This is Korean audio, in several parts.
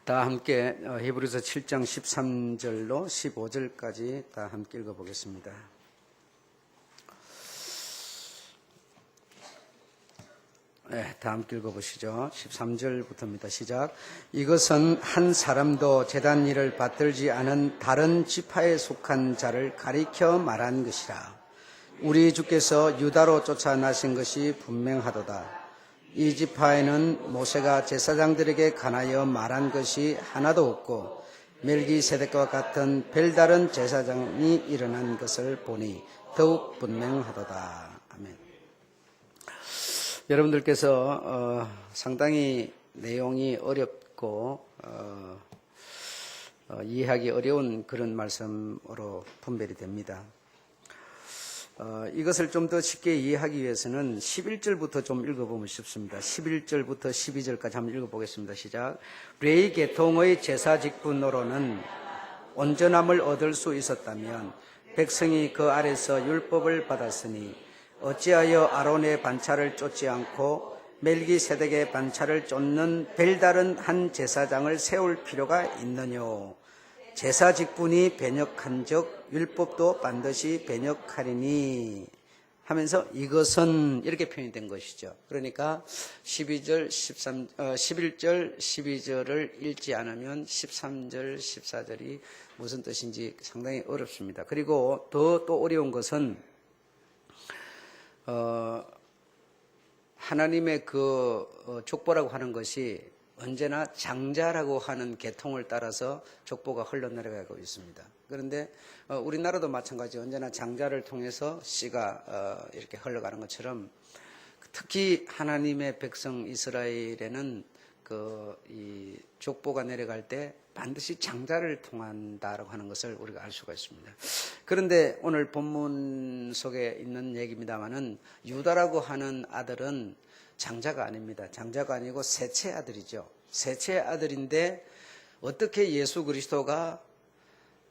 다 함께 히브리서 7장 13절로 15절까지 다 함께 읽어보겠습니다. 네, 다 함께 읽어보시죠. 13절부터입니다. 시작. 이것은 한 사람도 제단 일을 받들지 않은 다른 지파에 속한 자를 가리켜 말한 것이라. 우리 주께서 유다로 쫓아나신 것이 분명하도다. 이 지파에는 모세가 제사장들에게 관하여 말한 것이 하나도 없고 멜기세덱과 같은 별다른 제사장이 일어난 것을 보니 더욱 분명하도다. 아멘. 여러분들께서 상당히 내용이 어렵고 이해하기 어려운 그런 말씀으로 분별이 됩니다. 이것을 좀 더 쉽게 이해하기 위해서는 11절부터 좀 읽어보면 쉽습니다. 11절부터 12절까지 한번 읽어보겠습니다. 시작. 레위 계통의 제사 직분으로는 온전함을 얻을 수 있었다면 백성이 그 아래서 율법을 받았으니 어찌하여 아론의 반차를 쫓지 않고 멜기세덱의 반차를 쫓는 별다른 한 제사장을 세울 필요가 있느뇨. 제사 직분이 변역한즉 율법도 반드시 변역하리니 하면서 이것은 이렇게 표현이 된 것이죠. 그러니까 11절, 12절을 읽지 않으면 13절, 14절이 무슨 뜻인지 상당히 어렵습니다. 그리고 더 또 어려운 것은 하나님의 그 족보라고 하는 것이 언제나 장자라고 하는 계통을 따라서 족보가 흘러내려가고 있습니다. 그런데 우리나라도 마찬가지 언제나 장자를 통해서 씨가 이렇게 흘러가는 것처럼 특히 하나님의 백성 이스라엘에는 이 족보가 내려갈 때 반드시 장자를 통한다라고 하는 것을 우리가 알 수가 있습니다. 그런데 오늘 본문 속에 있는 얘기입니다만은 유다라고 하는 아들은 장자가 아닙니다. 장자가 아니고 셋째 아들이죠. 셋째 아들인데 어떻게 예수 그리스도가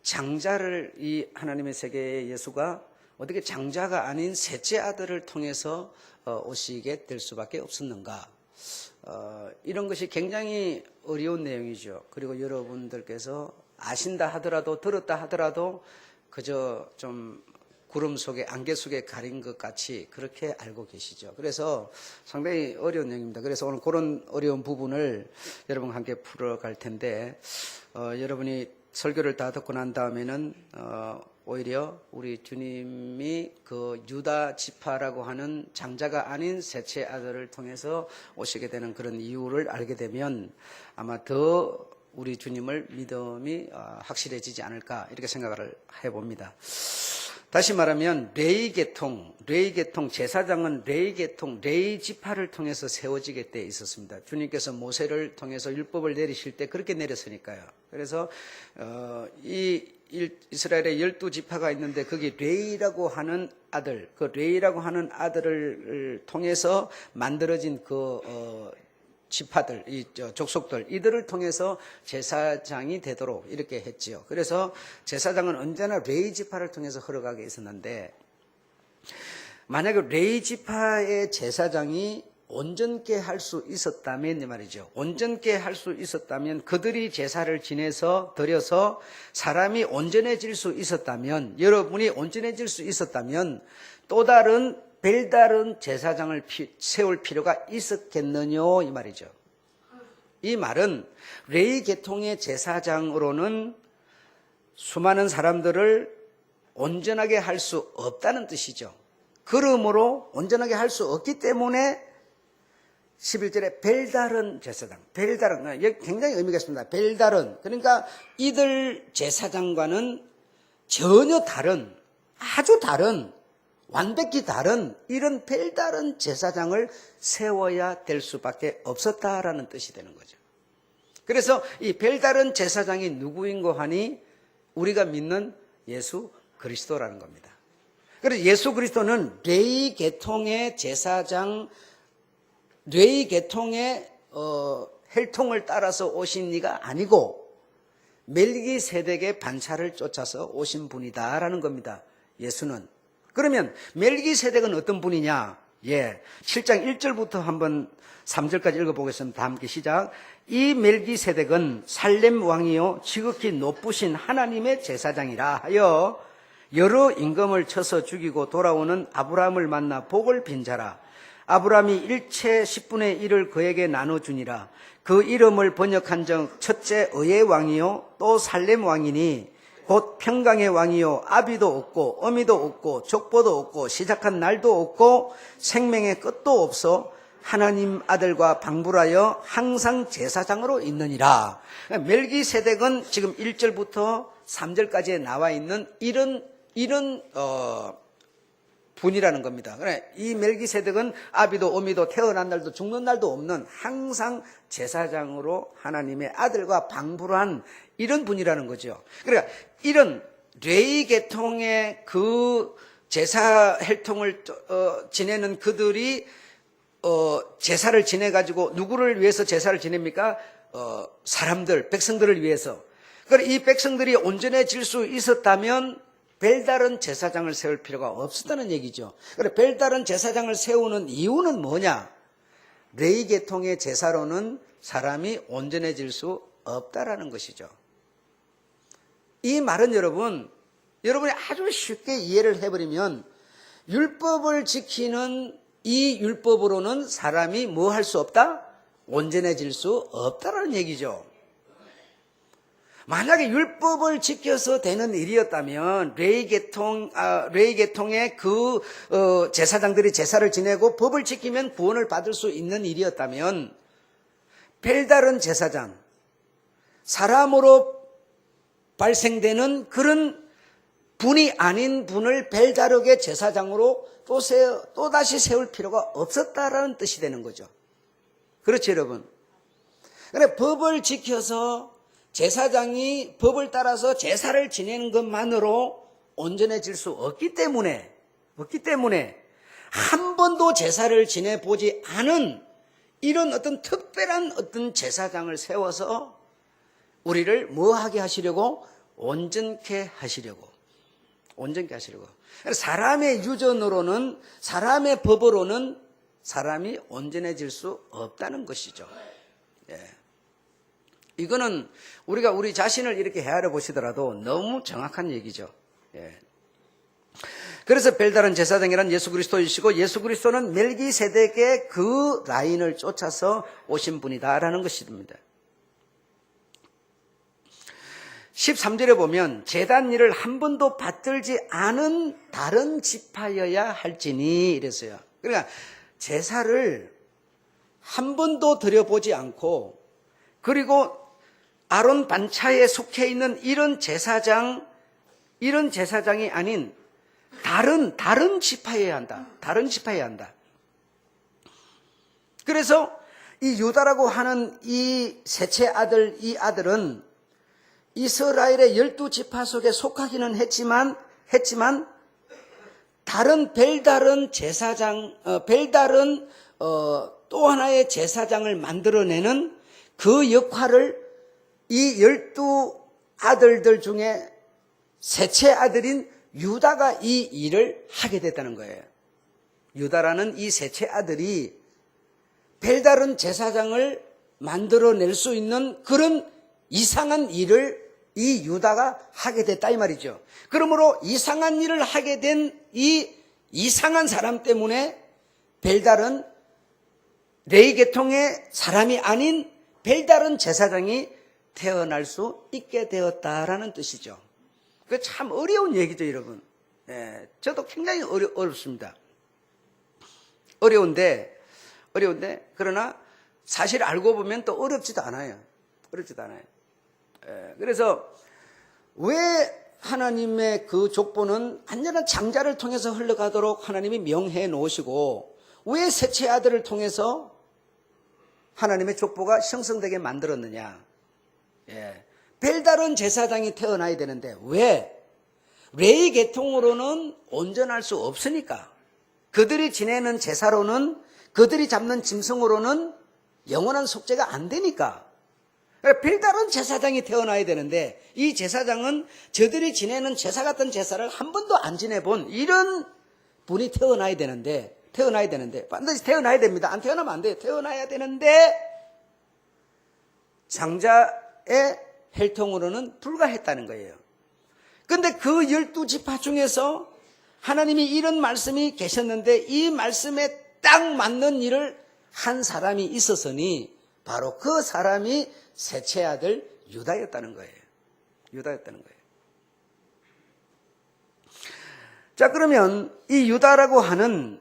장자를 이 하나님의 세계의 예수가 어떻게 장자가 아닌 셋째 아들을 통해서 오시게 될 수밖에 없었는가? 이런 것이 굉장히 어려운 내용이죠. 그리고 여러분들께서 아신다 하더라도 들었다 하더라도 그저 좀 구름 속에 안개 속에 가린 것 같이 그렇게 알고 계시죠. 그래서 상당히 어려운 내용입니다. 그래서 오늘 그런 어려운 부분을 여러분과 함께 풀어갈 텐데 여러분이 설교를 다 듣고 난 다음에는 오히려 우리 주님이 그 유다 지파라고 하는 장자가 아닌 셋째 아들을 통해서 오시게 되는 그런 이유를 알게 되면 아마 더 우리 주님을 믿음이 확실해지지 않을까 이렇게 생각을 해봅니다. 다시 말하면 레위 계통 제사장은 레위 계통, 레위 지파를 통해서 세워지게 돼 있었습니다. 주님께서 모세를 통해서 율법을 내리실 때 그렇게 내렸으니까요. 그래서 이 이스라엘의 12지파가 있는데 거기 레위라고 하는 아들, 그 레위라고 하는 아들을 통해서 만들어진 지파들, 이 족속들, 이들을 통해서 제사장이 되도록 이렇게 했지요. 그래서 제사장은 언제나 레위 지파를 통해서 흘러가게 있었는데, 만약에 레위 지파의 제사장이 온전케 할 수 있었다면, 이 말이죠. 온전케 할 수 있었다면, 그들이 제사를 지내서 드려서 사람이 온전해질 수 있었다면, 여러분이 온전해질 수 있었다면, 또 다른 별다른 제사장을 세울 필요가 있었겠느냐 이 말이죠. 이 말은 레위 계통의 제사장으로는 수많은 사람들을 온전하게 할 수 없다는 뜻이죠. 그러므로 온전하게 할 수 없기 때문에 11절에 별다른 제사장, 별다른, 굉장히 의미가 있습니다. 별다른, 그러니까 이들 제사장과는 전혀 다른, 아주 다른, 완벽히 다른 이런 별다른 제사장을 세워야 될 수밖에 없었다라는 뜻이 되는 거죠. 그래서 이 별다른 제사장이 누구인고 하니 우리가 믿는 예수 그리스도라는 겁니다. 그래서 예수 그리스도는 레위 계통의 제사장, 레위 계통의 혈통을 따라서 오신 이가 아니고 멜기세덱의 반차를 쫓아서 오신 분이다라는 겁니다. 예수는. 그러면 멜기세덱은 어떤 분이냐? 예. 7장 1절부터 한번 3절까지 읽어보겠습니다. 다 함께 시작. 이 멜기세덱은 살렘 왕이요 지극히 높으신 하나님의 제사장이라 하여 여러 임금을 쳐서 죽이고 돌아오는 아브라함을 만나 복을 빈 자라. 아브라함이 일체 10분의 1을 그에게 나눠주니라. 그 이름을 번역한 적 첫째 의의 왕이요 또 살렘 왕이니 곧 평강의 왕이요 아비도 없고 어미도 없고 족보도 없고 시작한 날도 없고 생명의 끝도 없어 하나님 아들과 방불하여 항상 제사장으로 있느니라. 멜기세덱은 지금 1절부터 3절까지에 나와 있는 이런 분이라는 겁니다. 그래, 이 멜기세덱은 아비도 어미도 태어난 날도 죽는 날도 없는 항상 제사장으로 하나님의 아들과 방불한 이런 분이라는 거죠. 그러니까 이런 레위 계통의 그 제사 혈통을 지내는 그들이 제사를 지내가지고 누구를 위해서 제사를 지냅니까? 사람들, 백성들을 위해서. 그러니까 이 백성들이 온전해질 수 있었다면 별다른 제사장을 세울 필요가 없었다는 얘기죠. 그래, 별다른 제사장을 세우는 이유는 뭐냐? 레위 계통의 제사로는 사람이 온전해질 수 없다라는 것이죠. 이 말은 여러분이 아주 쉽게 이해를 해버리면 율법을 지키는 이 율법으로는 사람이 뭐 할 수 없다? 온전해질 수 없다라는 얘기죠. 만약에 율법을 지켜서 되는 일이었다면 레위 계통의 그 제사장들이 제사를 지내고 법을 지키면 구원을 받을 수 있는 일이었다면 별다른 제사장, 사람으로 발생되는 그런 분이 아닌 분을 별다르게 제사장으로 또 다시 세울 필요가 없었다라는 뜻이 되는 거죠. 그렇죠, 여러분? 그래, 법을 지켜서 제사장이 법을 따라서 제사를 지내는 것만으로 온전해질 수 없기 때문에 한 번도 제사를 지내보지 않은 이런 어떤 특별한 어떤 제사장을 세워서 우리를 뭐 하게 하시려고? 온전케 하시려고. 사람의 유전으로는, 사람의 법으로는 사람이 온전해질 수 없다는 것이죠. 예. 이거는 우리가 우리 자신을 이렇게 헤아려 보시더라도 너무 정확한 얘기죠. 예. 그래서 별다른 제사장이란 예수 그리스도이시고 예수 그리스도는 멜기세덱의 그 라인을 쫓아서 오신 분이다라는 것입니다. 13절에 보면 제단 일을 한 번도 받들지 않은 다른 지파여야 할지니 이랬어요. 그러니까 제사를 한 번도 드려보지 않고 그리고 아론 반차에 속해 있는 이런 제사장이 아닌 다른 지파여야 한다. 다른 지파여야 한다. 그래서 이 유다라고 하는 이 셋째 아들, 이 아들은 이스라엘의 12지파 속에 속하기는 했지만 별다른 제사장, 또 하나의 제사장을 만들어내는 그 역할을 이 12아들들 중에 셋째 아들인 유다가 이 일을 하게 됐다는 거예요. 유다라는 이 셋째 아들이 별다른 제사장을 만들어낼 수 있는 그런 이상한 일을 이 유다가 하게 됐다 이 말이죠. 그러므로 이상한 일을 하게 된 이 이상한 사람 때문에 별다른 레위 계통의 사람이 아닌 별다른 제사장이 태어날 수 있게 되었다라는 뜻이죠. 그 참 어려운 얘기죠, 여러분. 예, 저도 굉장히 어렵습니다. 어려운데 그러나 사실 알고 보면 또 어렵지도 않아요. 그래서 왜 하나님의 그 족보는 완전한 장자를 통해서 흘러가도록 하나님이 명해 놓으시고 왜 셋째 아들을 통해서 하나님의 족보가 형성되게 만들었느냐. 예. 별다른 제사장이 태어나야 되는데 왜? 레위 계통으로는 온전할 수 없으니까. 그들이 지내는 제사로는, 그들이 잡는 짐승으로는 영원한 속죄가 안 되니까. 별다른 제사장이 태어나야 되는데 이 제사장은 저들이 지내는 제사 같은 제사를 한 번도 안 지내본 이런 분이 태어나야 되는데 태어나야 되는데, 반드시 태어나야 됩니다. 안 태어나면 안 돼요. 태어나야 되는데 장자의 혈통으로는 불가했다는 거예요. 그런데 그 12지파 중에서 하나님이 이런 말씀이 계셨는데 이 말씀에 딱 맞는 일을 한 사람이 있었으니 바로 그 사람이 셋째 아들 유다였다는 거예요. 유다였다는 거예요. 자, 그러면 이 유다라고 하는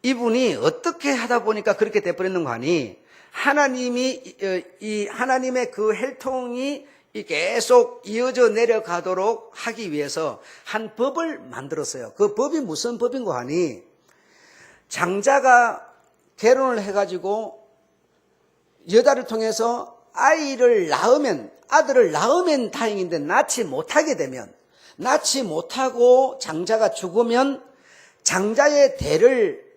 이분이 어떻게 하다 보니까 그렇게 돼버렸는가 하니, 하나님이 이 하나님의 그 혈통이 계속 이어져 내려가도록 하기 위해서 한 법을 만들었어요. 그 법이 무슨 법인가 하니, 장자가 결혼을 해가지고 여자를 통해서 아이를 낳으면, 아들을 낳으면 다행인데 낳지 못하게 되면, 낳지 못하고 장자가 죽으면 장자의 대를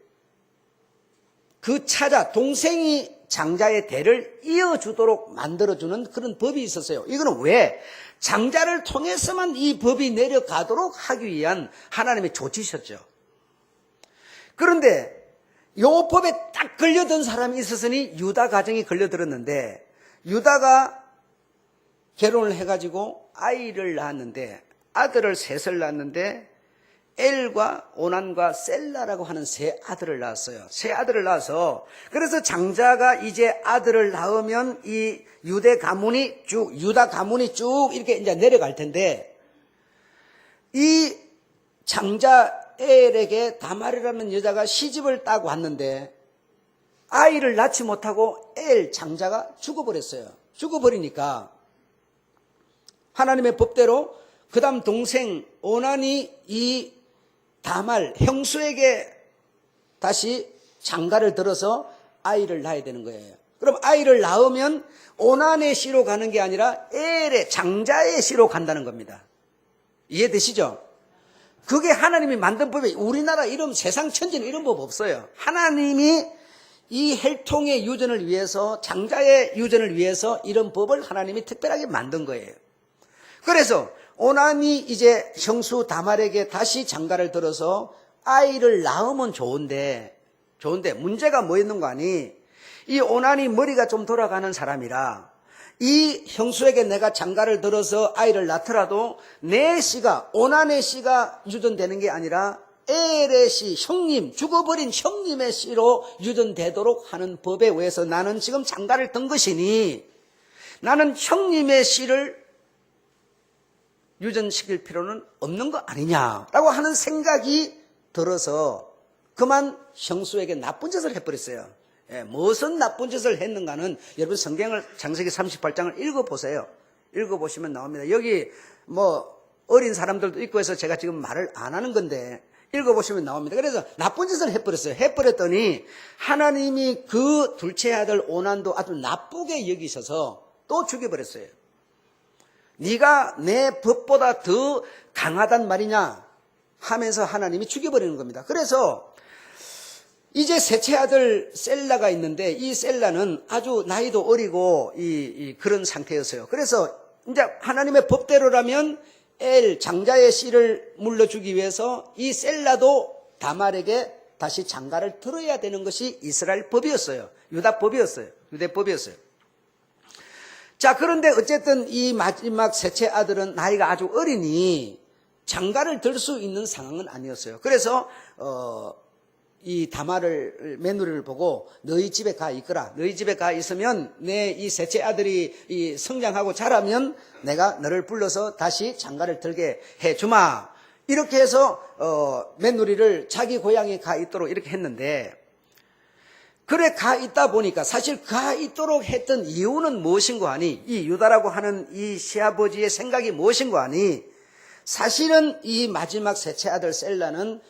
그 찾아 동생이 장자의 대를 이어주도록 만들어주는 그런 법이 있었어요. 이거는 왜? 장자를 통해서만 이 법이 내려가도록 하기 위한 하나님의 조치셨죠. 그런데 요 법에 딱 걸려든 사람이 있었으니 유다 가정이 걸려들었는데, 유다가 결혼을 해가지고 아이를 낳았는데, 아들을 셋을 낳았는데 엘과 오난과 셀라라고 하는 세 아들을 낳았어요. 세 아들을 낳아서, 그래서 장자가 이제 아들을 낳으면 이 유다 가문이 쭉 이렇게 이제 내려갈 텐데, 이 장자 엘에게 다말이라는 여자가 시집을 따고 왔는데 아이를 낳지 못하고 엘 장자가 죽어버렸어요. 죽어버리니까 하나님의 법대로 그 다음 동생 오난이 이 다말 형수에게 다시 장가를 들어서 아이를 낳아야 되는 거예요. 그럼 아이를 낳으면 오난의 씨로 가는 게 아니라 엘의 장자의 씨로 간다는 겁니다. 이해되시죠? 그게 하나님이 만든 법이에요. 우리나라 이런 세상 천지는 이런 법 없어요. 하나님이 이 혈통의 유전을 위해서, 장자의 유전을 위해서 이런 법을 하나님이 특별하게 만든 거예요. 그래서 오난이 이제 형수 다말에게 다시 장가를 들어서 아이를 낳으면 좋은데 문제가 뭐였는가 하니, 이 오난이 머리가 좀 돌아가는 사람이라 이 형수에게 내가 장가를 들어서 아이를 낳더라도 내 씨가, 오난의 씨가 유전되는 게 아니라 엘의 씨, 형님, 죽어버린 형님의 씨로 유전되도록 하는 법에 의해서 나는 지금 장가를 든 것이니 나는 형님의 씨를 유전시킬 필요는 없는 거 아니냐라고 하는 생각이 들어서 그만 형수에게 나쁜 짓을 해버렸어요. 무슨 나쁜 짓을 했는가는 여러분 성경을 창세기 38장을 읽어보세요. 읽어보시면 나옵니다. 여기 뭐 어린 사람들도 있고 해서 제가 지금 말을 안 하는 건데 읽어보시면 나옵니다. 그래서 나쁜 짓을 해버렸어요. 해버렸더니 하나님이 그 둘째 아들 오난도 아주 나쁘게 여기셔서 또 죽여버렸어요. 네가 내 법보다 더 강하단 말이냐 하면서 하나님이 죽여버리는 겁니다. 그래서 이제 셋째 아들 셀라가 있는데 이 셀라는 아주 나이도 어리고 그런 상태였어요. 그래서 이제 하나님의 법대로라면 엘 장자의 씨를 물러주기 위해서 이 셀라도 다말에게 다시 장가를 들어야 되는 것이 이스라엘 법이었어요. 유다 법이었어요. 유대 법이었어요. 자, 그런데 어쨌든 이 마지막 셋째 아들은 나이가 아주 어리니 장가를 들 수 있는 상황은 아니었어요. 그래서 이 다말을 며느리를 보고 너희 집에 가 있거라. 너희 집에 가 있으면 내 이 셋째 아들이 이 성장하고 자라면 내가 너를 불러서 다시 장가를 들게 해주마. 이렇게 해서 며느리를 자기 고향에 가 있도록 이렇게 했는데, 그래 가 있다 보니까 사실 가 있도록 했던 이유는 무엇인가 하니, 이 유다라고 하는 이 시아버지의 생각이 무엇인가 하니, 사실은 이 마지막 셋째 아들 셀라는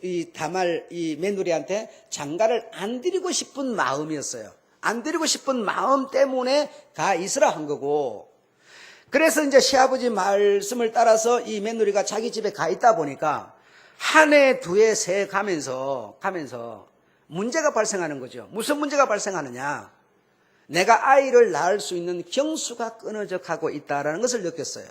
이 다말 이 며느리한테 장가를 안 드리고 싶은 마음이었어요. 안 드리고 싶은 마음 때문에 가 있으라 한 거고, 그래서 이제 시아버지 말씀을 따라서 이 며느리가 자기 집에 가 있다 보니까 한 해, 두 해, 세 해 가면서 문제가 발생하는 거죠. 무슨 문제가 발생하느냐? 내가 아이를 낳을 수 있는 경수가 끊어져 가고 있다는 것을 느꼈어요.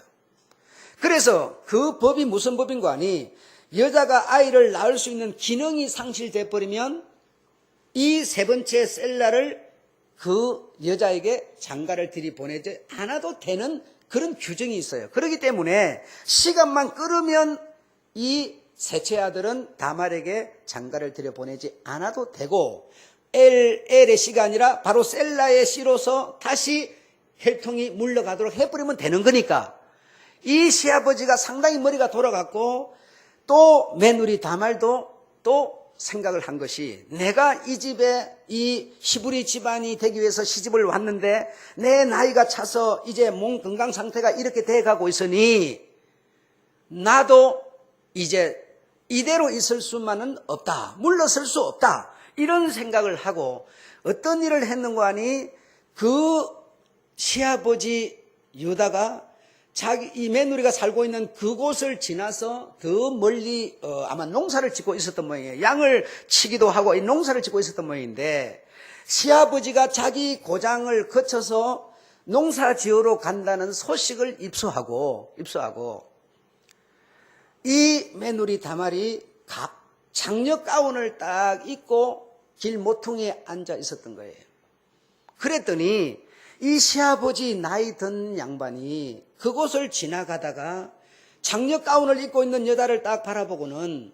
그래서 그 법이 무슨 법인가 하니, 여자가 아이를 낳을 수 있는 기능이 상실돼 버리면 이 세 번째 셀라를 그 여자에게 장가를 들이보내지 않아도 되는 그런 규정이 있어요. 그렇기 때문에 시간만 끌으면 이 셋째 아들은 다말에게 장가를 들여보내지 않아도 되고 엘의 씨가 아니라 바로 셀라의 씨로서 다시 혈통이 물러가도록 해버리면 되는 거니까 이 시아버지가 상당히 머리가 돌아갔고 또 며느리 다말도 또 생각을 한 것이 내가 이 집에 이 히브리 집안이 되기 위해서 시집을 왔는데 내 나이가 차서 이제 몸 건강 상태가 이렇게 돼가고 있으니 나도 이제 이대로 있을 수만은 없다. 물러설 수 없다. 이런 생각을 하고 어떤 일을 했는가 하니 그 시아버지 유다가 자기 이 며느리가 살고 있는 그곳을 지나서 더 멀리 아마 농사를 짓고 있었던 모양이에요. 양을 치기도 하고 이 농사를 짓고 있었던 모양인데 시아버지가 자기 고장을 거쳐서 농사 지으러 간다는 소식을 입수하고 이 며느리 다말이 장려 가운을 딱 입고 길 모퉁이에 앉아 있었던 거예요. 그랬더니 이 시아버지 나이 든 양반이 그곳을 지나가다가 장려 가운을 입고 있는 여자를 딱 바라보고는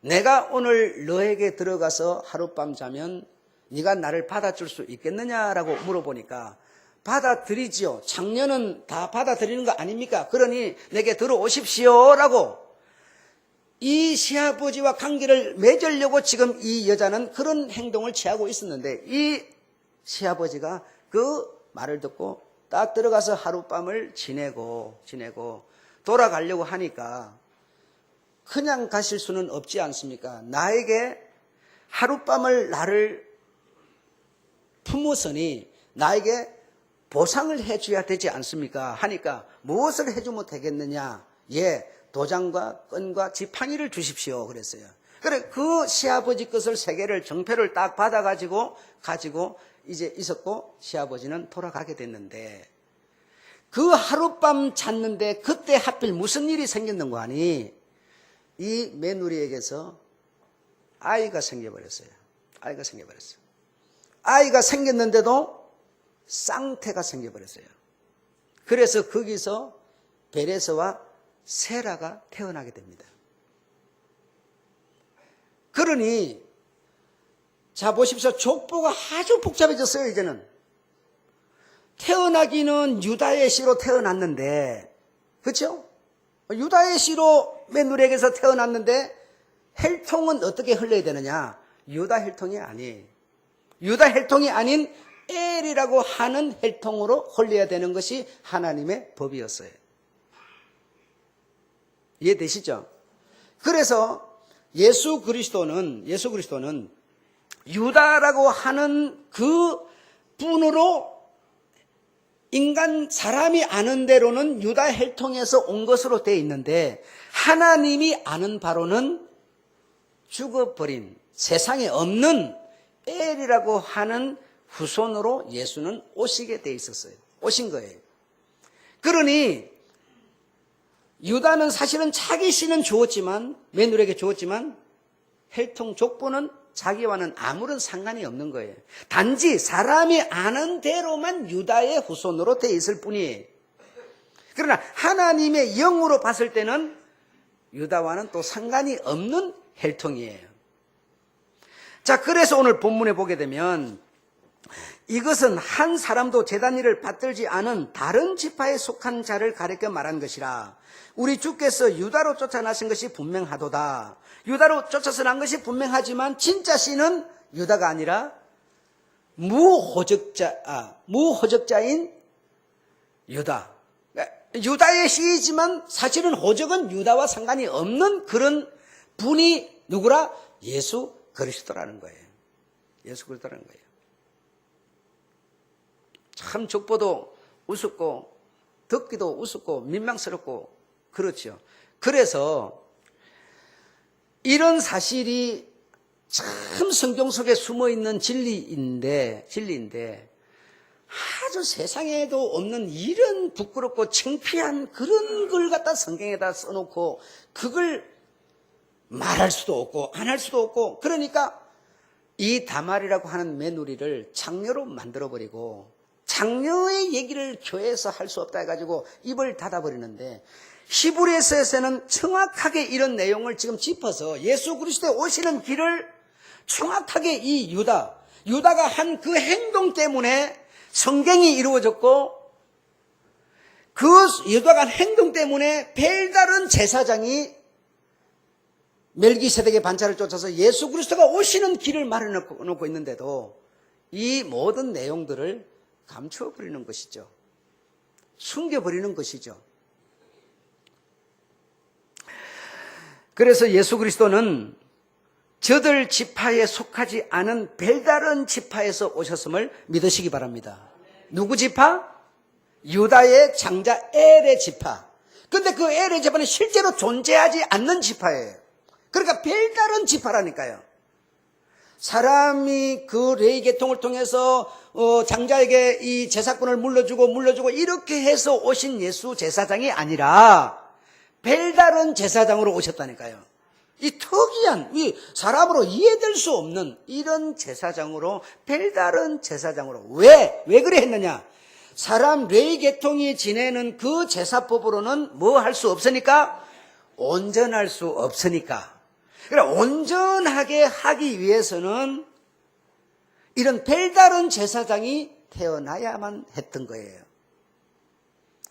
내가 오늘 너에게 들어가서 하룻밤 자면 네가 나를 받아줄 수 있겠느냐라고 물어보니까 받아들이지요. 장녀는 다 받아들이는 거 아닙니까? 그러니 내게 들어오십시오라고 이 시아버지와 관계를 맺으려고 지금 이 여자는 그런 행동을 취하고 있었는데 이 시아버지가 그 말을 듣고 딱 들어가서 하룻밤을 지내고 돌아가려고 하니까 그냥 가실 수는 없지 않습니까? 나에게 하룻밤을 나를 품었으니 나에게 보상을 해줘야 되지 않습니까? 하니까 무엇을 해주면 되겠느냐? 예, 도장과 끈과 지팡이를 주십시오. 그랬어요. 그래, 그 시아버지 것을 세 개를 정표를 딱 받아가지고 이제 있었고 시아버지는 돌아가게 됐는데 그 하룻밤 잤는데 그때 하필 무슨 일이 생겼는가 하니 이 며느리에게서 아이가 생겨버렸어요. 아이가 생겼는데도 쌍태가 생겨버렸어요. 그래서 거기서 베레스와 세라가 태어나게 됩니다. 그러니 자 보십시오. 족보가 아주 복잡해졌어요. 이제는 태어나기는 유다의 씨로 태어났는데 그렇죠? 유다의 씨로 며느리에게서 태어났는데 혈통은 어떻게 흘러야 되느냐? 유다 혈통이 아닌 엘이라고 하는 혈통으로 흘러야 되는 것이 하나님의 법이었어요. 이해되시죠? 그래서 예수 그리스도는 유다라고 하는 그 분으로 사람이 아는 대로는 유다 혈통에서 온 것으로 되어 있는데 하나님이 아는 바로는 죽어버린 세상에 없는 엘이라고 하는 후손으로 예수는 오시게 돼 있었어요. 오신 거예요. 그러니 유다는 사실은 자기 씨는 주었지만 며느리에게 주었지만 혈통 족보는 자기와는 아무런 상관이 없는 거예요. 단지 사람이 아는 대로만 유다의 후손으로 되어 있을 뿐이에요. 그러나 하나님의 영으로 봤을 때는 유다와는 또 상관이 없는 혈통이에요. 자, 그래서 오늘 본문에 보게 되면 이것은 한 사람도 제단 일을 받들지 않은 다른 지파에 속한 자를 가리켜 말한 것이라. 우리 주께서 유다로 쫓아나신 것이 분명하도다. 유다로 쫓아서 난 것이 분명하지만 진짜 씨는 유다가 아니라 무호적자인 유다. 유다의 씨이지만 사실은 호적은 유다와 상관이 없는 그런 분이 누구라? 예수 그리스도라는 거예요. 예수 그리스도라는 거예요. 참 족보도 우습고 듣기도 우습고 민망스럽고 그렇죠. 그래서 이런 사실이 참 성경 속에 숨어있는 진리인데 아주 세상에도 없는 이런 부끄럽고 창피한 그런 걸 갖다 성경에다 써놓고 그걸 말할 수도 없고 안 할 수도 없고, 그러니까 이 다말이라고 하는 며느리를 장녀로 만들어버리고 장녀의 얘기를 교회에서 할 수 없다 해가지고 입을 닫아버리는데, 히브리서에서는 정확하게 이런 내용을 지금 짚어서 예수 그리스도의 오시는 길을 정확하게 이 유다가 한 그 행동 때문에 성경이 이루어졌고, 그 유다가 한 행동 때문에 별다른 제사장이 멜기세덱의 반차를 쫓아서 예수 그리스도가 오시는 길을 마련해놓고 있는데도 이 모든 내용들을 감추어버리는 것이죠. 숨겨버리는 것이죠. 그래서 예수 그리스도는 저들 지파에 속하지 않은 별다른 지파에서 오셨음을 믿으시기 바랍니다. 누구 지파? 유다의 장자 엘의 지파. 근데 그 엘의 지파는 실제로 존재하지 않는 지파예요. 그러니까 별다른 지파라니까요. 사람이 그 레위 계통을 통해서 장자에게 이 제사권을 물려주고 이렇게 해서 오신 예수 제사장이 아니라 별다른 제사장으로 오셨다니까요. 이 특이한, 이 사람으로 이해될 수 없는 이런 제사장으로, 별다른 제사장으로. 왜 그래 했느냐? 사람 레위 계통이 지내는 그 제사법으로는 뭐 할 수 없으니까? 온전할 수 없으니까. 그러니까 온전하게 하기 위해서는 이런 별다른 제사장이 태어나야만 했던 거예요.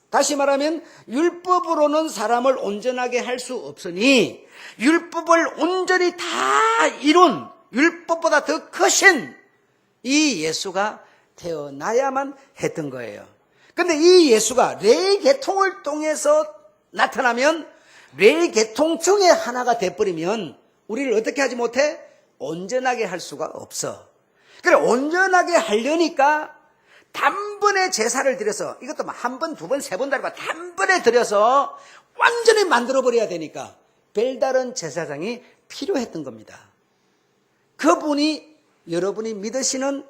다시 말하면 율법으로는 사람을 온전하게 할 수 없으니 율법을 온전히 다 이룬, 율법보다 더 크신 이 예수가 태어나야만 했던 거예요. 그런데 이 예수가 레위 계통을 통해서 나타나면, 레위 계통 중에 하나가 돼버리면 우리를 어떻게 하지 못해? 온전하게 할 수가 없어. 그래, 온전하게 하려니까 단번에 제사를 드려서, 이것도 한 번, 두 번, 세 번 달고 단번에 드려서 완전히 만들어버려야 되니까 별다른 제사장이 필요했던 겁니다. 그분이 여러분이 믿으시는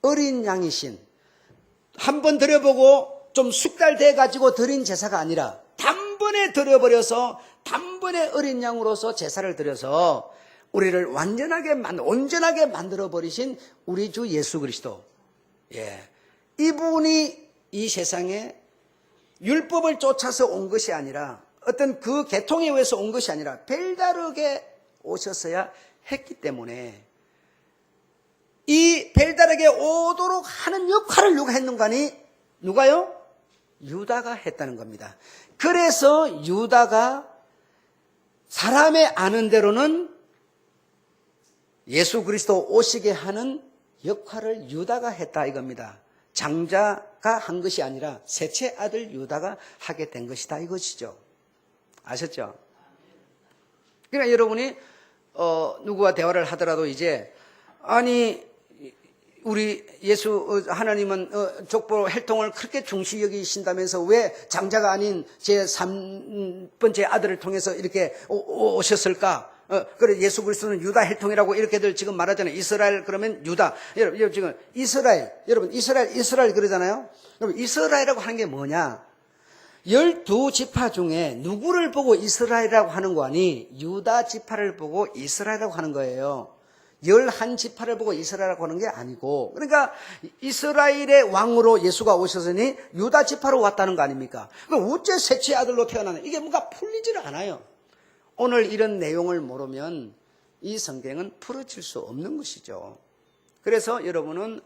어린 양이신, 한 번 드려보고 좀 숙달돼 가지고 드린 제사가 아니라 단번에 드려버려서 단번에 어린 양으로서 제사를 드려서 우리를 온전하게 만들어버리신 우리 주 예수 그리스도. 예. 이분이 이 세상에 율법을 쫓아서 온 것이 아니라, 어떤 그 계통에 의해서 온 것이 아니라 별다르게 오셨어야 했기 때문에, 이 별다르게 오도록 하는 역할을 누가 했는가니? 누가요? 유다가 했다는 겁니다. 그래서 유다가 사람의 아는 대로는 예수 그리스도 오시게 하는 역할을 유다가 했다 이겁니다. 장자가 한 것이 아니라 셋째 아들 유다가 하게 된 것이다 이것이죠. 아셨죠? 그러니까 여러분이 누구와 대화를 하더라도 이제, 아니 우리 예수 하나님은 족보 혈통을 그렇게 중시 여기신다면서 왜 장자가 아닌 제 3번째 아들을 통해서 이렇게 오셨을까? 그래, 예수 그리스도는 유다 혈통이라고 이렇게들 지금 말하잖아요. 이스라엘 그러면 유다. 여러분 지금 여러분 이스라엘 그러잖아요. 여러분 이스라엘이라고 하는 게 뭐냐? 12지파 중에 누구를 보고 이스라엘이라고 하는 거 아니? 유다 지파를 보고 이스라엘이라고 하는 거예요. 11지파를 보고 이스라엘이라고 하는 게 아니고, 그러니까 이스라엘의 왕으로 예수가 오셨으니 유다 지파로 왔다는 거 아닙니까? 그럼 어째 셋째 아들로 태어나는, 이게 뭔가 풀리지를 않아요. 오늘 이런 내용을 모르면 이 성경은 풀어질 수 없는 것이죠. 그래서 여러분은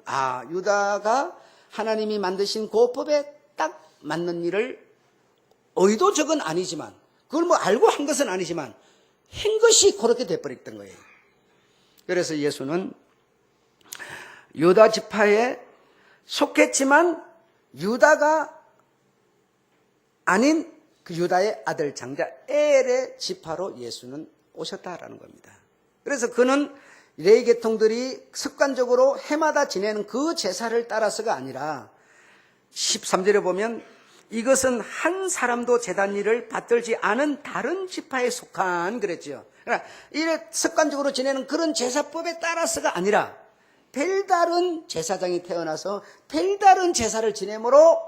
유다가 하나님이 만드신 그 법에 딱 맞는 일을 의도적은 아니지만, 그걸 뭐 알고 한 것은 아니지만 한 것이 그렇게 돼버렸던 거예요. 그래서 예수는 유다 지파에 속했지만 유다가 아닌 그 유다의 아들 장자 엘의 지파로 예수는 오셨다라는 겁니다. 그래서 그는 레위 계통들이 습관적으로 해마다 지내는 그 제사를 따라서가 아니라 13절에 보면 이것은 한 사람도 제단 일을 받들지 않은 다른 지파에 속한 그랬죠. 그러니까 이래 습관적으로 지내는 그런 제사법에 따라서가 아니라 별다른 제사장이 태어나서 별다른 제사를 지내므로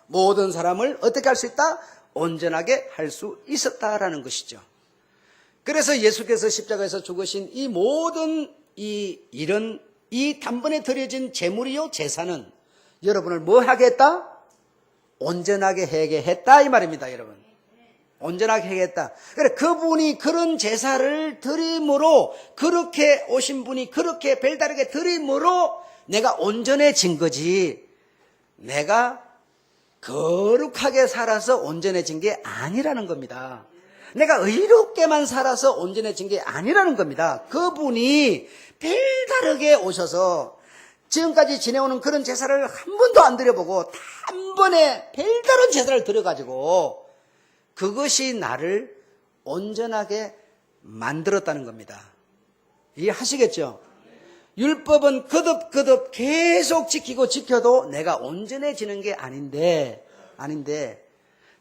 모든 사람을 어떻게 할 수 있다? 온전하게 할 수 있었다라는 것이죠. 그래서 예수께서 십자가에서 죽으신 이 모든 이 단번에 드려진 재물이요 제사는 여러분을 뭐 하게 했다? 온전하게 하게 했다 이 말입니다, 여러분. 온전하게 하게 했다. 그래, 그분이 그런 제사를 드림으로, 그렇게 오신 분이 그렇게 별다르게 드림으로 내가 온전해진 거지, 내가 거룩하게 살아서 온전해진 게 아니라는 겁니다. 내가 의롭게만 살아서 온전해진 게 아니라는 겁니다. 그분이 별다르게 오셔서 지금까지 지내오는 그런 제사를 한 번도 안 드려보고 단번에 별다른 제사를 드려가지고 그것이 나를 온전하게 만들었다는 겁니다. 이해하시겠죠? 율법은 거듭 계속 지키고 지켜도 내가 온전해지는 게 아닌데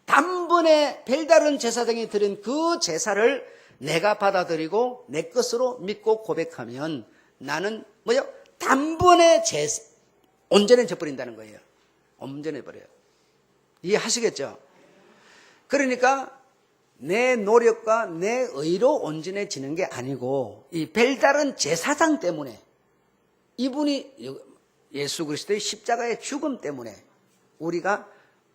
단번에 별다른 제사장이 드린 그 제사를 내가 받아들이고 내 것으로 믿고 고백하면 나는 뭐요? 단번에 온전해져 버린다는 거예요. 온전해 버려요. 이해하시겠죠? 그러니까 내 노력과 내 의로 온전해지는 게 아니고 이 별다른 제사장 때문에, 이분이 예수 그리스도의 십자가의 죽음 때문에 우리가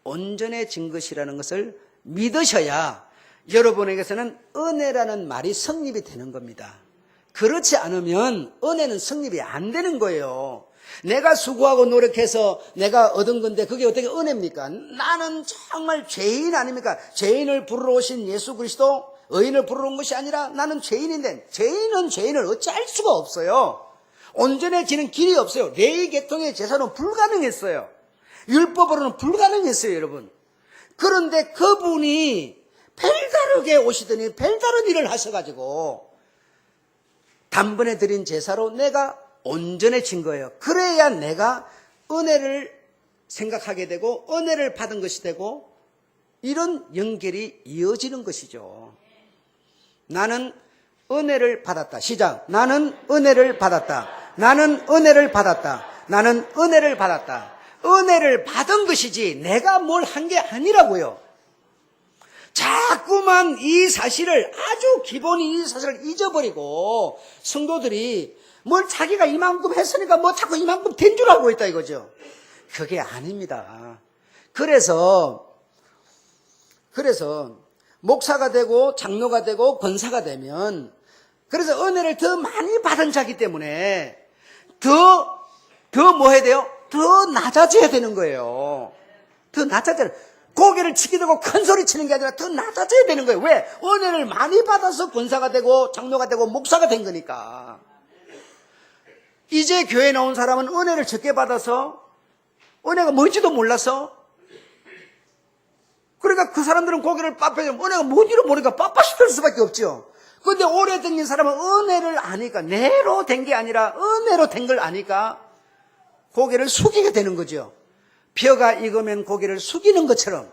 온전해진 것이라는 것을 믿으셔야 여러분에게서는 은혜라는 말이 성립이 되는 겁니다. 그렇지 않으면 은혜는 성립이 안 되는 거예요. 내가 수고하고 노력해서 내가 얻은 건데 그게 어떻게 은혜입니까? 나는 정말 죄인 아닙니까? 죄인을 부르러 오신 예수 그리스도, 의인을 부르러 온 것이 아니라 나는 죄인인데, 죄인은 죄인을 어찌할 수가 없어요. 온전해지는 길이 없어요. 레위 계통의 제사는 불가능했어요. 율법으로는 불가능했어요, 여러분. 그런데 그분이 별다르게 오시더니 별다른 일을 하셔가지고 단번에 드린 제사로 내가 온전해진 거예요. 그래야 내가 은혜를 생각하게 되고 은혜를 받은 것이 되고 이런 연결이 이어지는 것이죠. 나는 은혜를 받았다. 시작. 나는 은혜를 받았다. 나는 은혜를 받았다. 나는 은혜를 받았다. 은혜를 받은 것이지 내가 뭘 한 게 아니라고요. 자꾸만 이 사실을, 아주 기본인 이 사실을 잊어버리고 성도들이 뭘 자기가 이만큼 했으니까 뭐 자꾸 이만큼 된 줄 알고 있다 이거죠. 그게 아닙니다. 그래서 목사가 되고 장로가 되고 권사가 되면, 그래서 은혜를 더 많이 받은 자기 때문에 더 뭐 해야 돼요? 더 낮아져야 되는 거예요. 더 낮아져야 돼요. 고개를 치게 되고 큰 소리 치는 게 아니라 더 낮아져야 되는 거예요. 왜? 은혜를 많이 받아서 권사가 되고 장로가 되고 목사가 된 거니까. 이제 교회에 나온 사람은 은혜를 적게 받아서 은혜가 뭔지도 몰라서, 그러니까 그 사람들은 고개를 빳빳이, 은혜가 뭔지를 모르니까 빳빳이 될 수밖에 없죠. 그런데 오래 댕긴 사람은 은혜를 아니까, 내로 된 게 아니라 은혜로 된 걸 아니까 고개를 숙이게 되는 거죠. 벼가 익으면 고개를 숙이는 것처럼.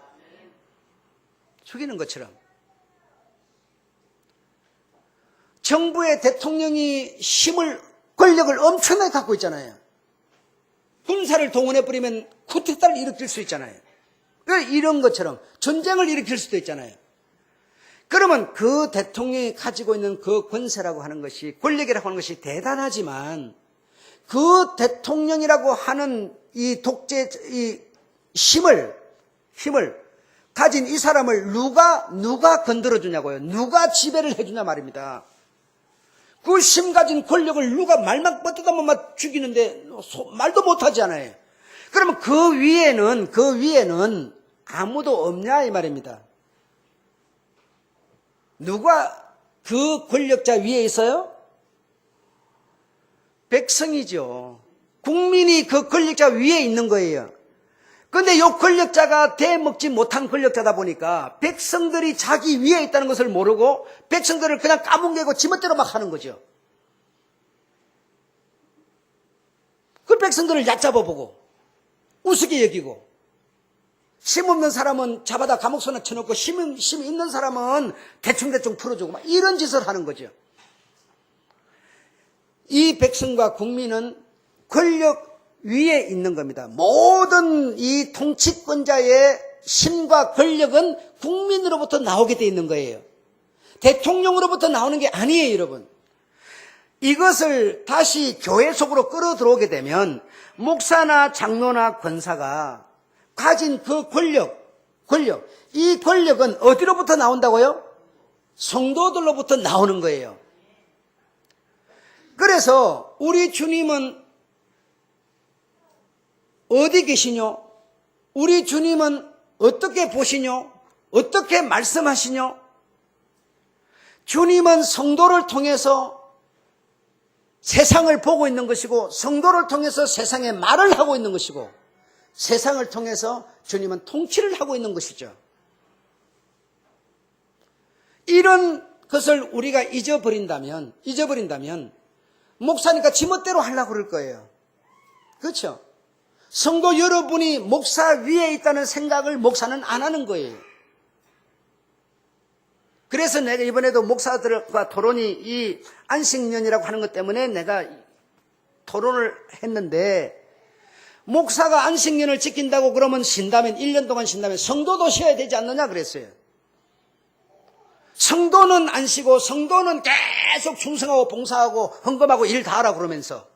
정부의 대통령이 권력을 엄청나게 갖고 있잖아요. 군사를 동원해버리면 쿠데타를 일으킬 수 있잖아요. 이런 것처럼 전쟁을 일으킬 수도 있잖아요. 그러면 그 대통령이 가지고 있는 그 권세라고 하는 것이, 권력이라고 하는 것이 대단하지만 그 대통령이라고 하는 이 힘을 가진 이 사람을 누가 건드려주냐고요. 누가 지배를 해주냐 말입니다. 그 힘 가진 권력을 누가 말만 뻗어가면 막 죽이는데 말도 못하지 않아요. 그러면 그 위에는 아무도 없냐 이 말입니다. 누가 그 권력자 위에 있어요? 백성이죠. 국민이 그 권력자 위에 있는 거예요. 그런데 이 권력자가 대먹지 못한 권력자다 보니까 백성들이 자기 위에 있다는 것을 모르고 백성들을 그냥 까뭉개고 지멋대로 막 하는 거죠. 그 백성들을 얕잡아보고 우습게 여기고, 힘 없는 사람은 잡아다 감옥선에 쳐놓고 힘 있는 사람은 대충 풀어주고 막 이런 짓을 하는 거죠. 이 백성과 국민은 권력 위에 있는 겁니다. 모든 이 통치권자의 힘과 권력은 국민으로부터 나오게 돼 있는 거예요. 대통령으로부터 나오는 게 아니에요, 여러분. 이것을 다시 교회 속으로 끌어 들어오게 되면 목사나 장로나 권사가 가진 그 권력, 이 권력은 어디로부터 나온다고요? 성도들로부터 나오는 거예요. 그래서 우리 주님은 어디 계시뇨? 우리 주님은 어떻게 보시뇨? 어떻게 말씀하시뇨? 주님은 성도를 통해서 세상을 보고 있는 것이고, 성도를 통해서 세상에 말을 하고 있는 것이고, 세상을 통해서 주님은 통치를 하고 있는 것이죠. 이런 것을 우리가 잊어버린다면 목사니까 지멋대로 하려고 그럴 거예요. 그렇죠? 성도 여러분이 목사 위에 있다는 생각을 목사는 안 하는 거예요. 그래서 내가 이번에도 목사들과 토론이 이 안식년이라고 하는 것 때문에 내가 토론을 했는데, 목사가 안식년을 지킨다고 그러면 쉰다면 1년 동안 쉰다면 성도도 쉬어야 되지 않느냐 그랬어요. 성도는 안 쉬고 성도는 계속 충성하고 봉사하고 헌금하고 일 다 하라 그러면서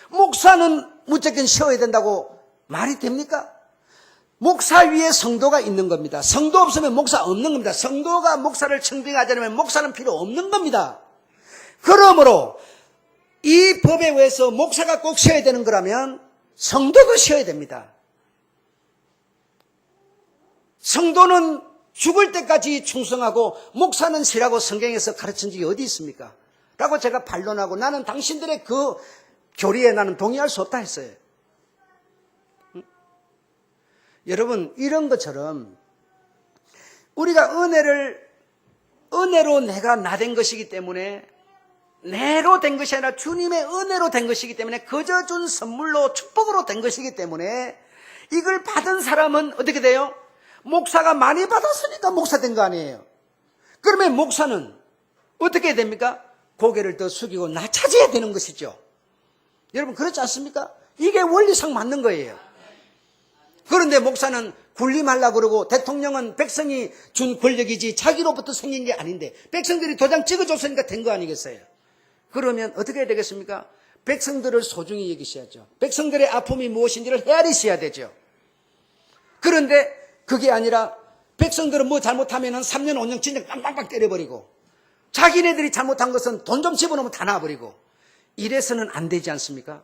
목사는 무조건 쉬어야 된다고 말이 됩니까? 목사 위에 성도가 있는 겁니다. 성도 없으면 목사 없는 겁니다. 성도가 목사를 청빙하지 않으면 목사는 필요 없는 겁니다. 그러므로 이 법에 의해서 목사가 꼭 쉬어야 되는 거라면 성도도 쉬어야 됩니다. 성도는 죽을 때까지 충성하고 목사는 쉬라고 성경에서 가르친 적이 어디 있습니까? 라고 제가 반론하고, 나는 당신들의 그 교리에 나는 동의할 수 없다 했어요. 여러분, 이런 것처럼 우리가 은혜로 내가 나된 것이기 때문에, 내로 된 것이 아니라 주님의 은혜로 된 것이기 때문에, 거저 준 선물로 축복으로 된 것이기 때문에, 이걸 받은 사람은 어떻게 돼요? 목사가 많이 받았으니까 목사 된 거 아니에요. 그러면 목사는 어떻게 해야 됩니까? 고개를 더 숙이고 낮춰져야 되는 것이죠. 여러분, 그렇지 않습니까? 이게 원리상 맞는 거예요. 그런데 목사는 군림하려고 그러고, 대통령은 백성이 준 권력이지 자기로부터 생긴 게 아닌데 백성들이 도장 찍어줬으니까 된 거 아니겠어요? 그러면 어떻게 해야 되겠습니까? 백성들을 소중히 여기셔야죠. 백성들의 아픔이 무엇인지를 헤아리셔야 되죠. 그런데 그게 아니라 백성들은 뭐 잘못하면 3년 5년 진짜 빵빵빵 때려버리고, 자기네들이 잘못한 것은 돈 좀 집어넣으면 다 놔버리고, 이래서는 안 되지 않습니까?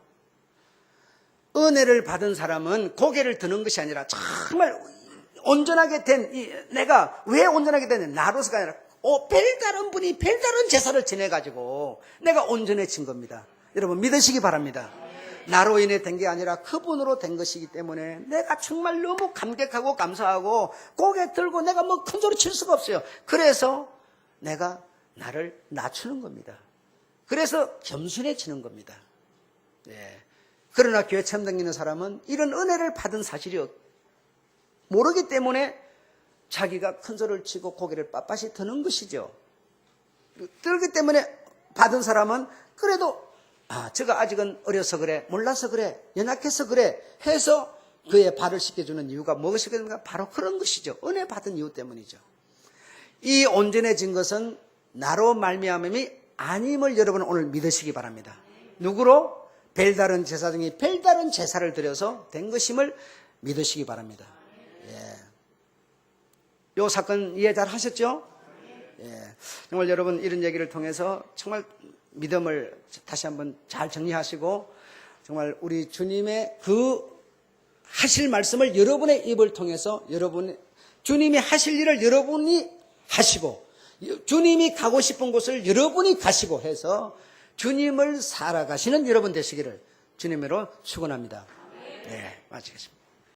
은혜를 받은 사람은 고개를 드는 것이 아니라 정말 온전하게 내가 왜 온전하게 되냐, 나로서가 아니라 별다른 분이 별다른 제사를 지내가지고 내가 온전해진 겁니다. 여러분, 믿으시기 바랍니다. 나로 인해 된 게 아니라 그분으로 된 것이기 때문에 내가 정말 너무 감격하고 감사하고 고개 들고 내가 뭐 큰 소리 칠 수가 없어요. 그래서 내가 나를 낮추는 겁니다. 그래서 겸손해지는 겁니다. 예. 그러나 교회 처음 다니는 사람은 이런 은혜를 받은 사실이 모르기 때문에 자기가 큰 소리를 치고 고개를 빳빳이 드는 것이죠. 그렇기 때문에 받은 사람은 그래도 저가 아직은 어려서 그래, 몰라서 그래, 연약해서 그래 해서 그의 발을 씻겨주는 이유가 무엇이겠습니까? 바로 그런 것이죠. 은혜 받은 이유 때문이죠. 이 온전해진 것은 나로 말미암음이 아님을 여러분 오늘 믿으시기 바랍니다. 누구로? 별다른 제사 중에 별다른 제사를 드려서 된 것임을 믿으시기 바랍니다. 예. 요 사건 이해 잘 하셨죠? 예. 정말 여러분, 이런 얘기를 통해서 정말 믿음을 다시 한번 잘 정리하시고, 정말 우리 주님의 그 하실 말씀을 여러분의 입을 통해서 주님이 하실 일을 여러분이 하시고, 주님이 가고 싶은 곳을 여러분이 가시고 해서 주님을 살아가시는 여러분 되시기를 주님으로 축원합니다. 네, 마치겠습니다.